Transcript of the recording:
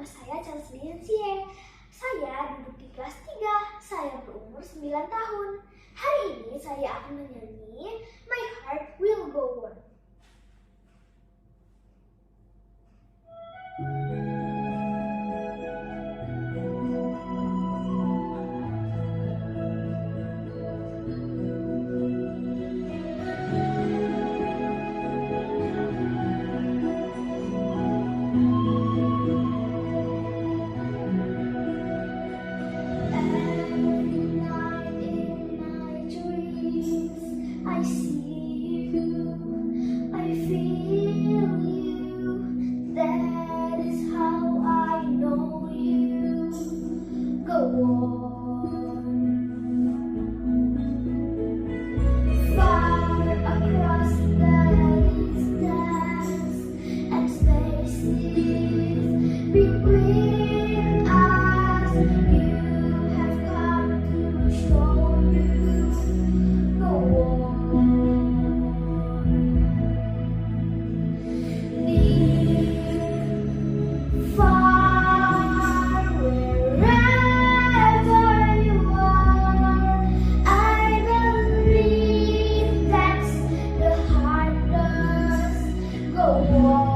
saya Charles Diensie. Saya duduk di kelas 3, saya berumur 9 tahun. Hari ini saya akan menyanyi My Heart Will Go On. I see you, I feel you, that is how I know you. Go on. Far across the distance and spaces between us, you have come to show you. Go on. Go on.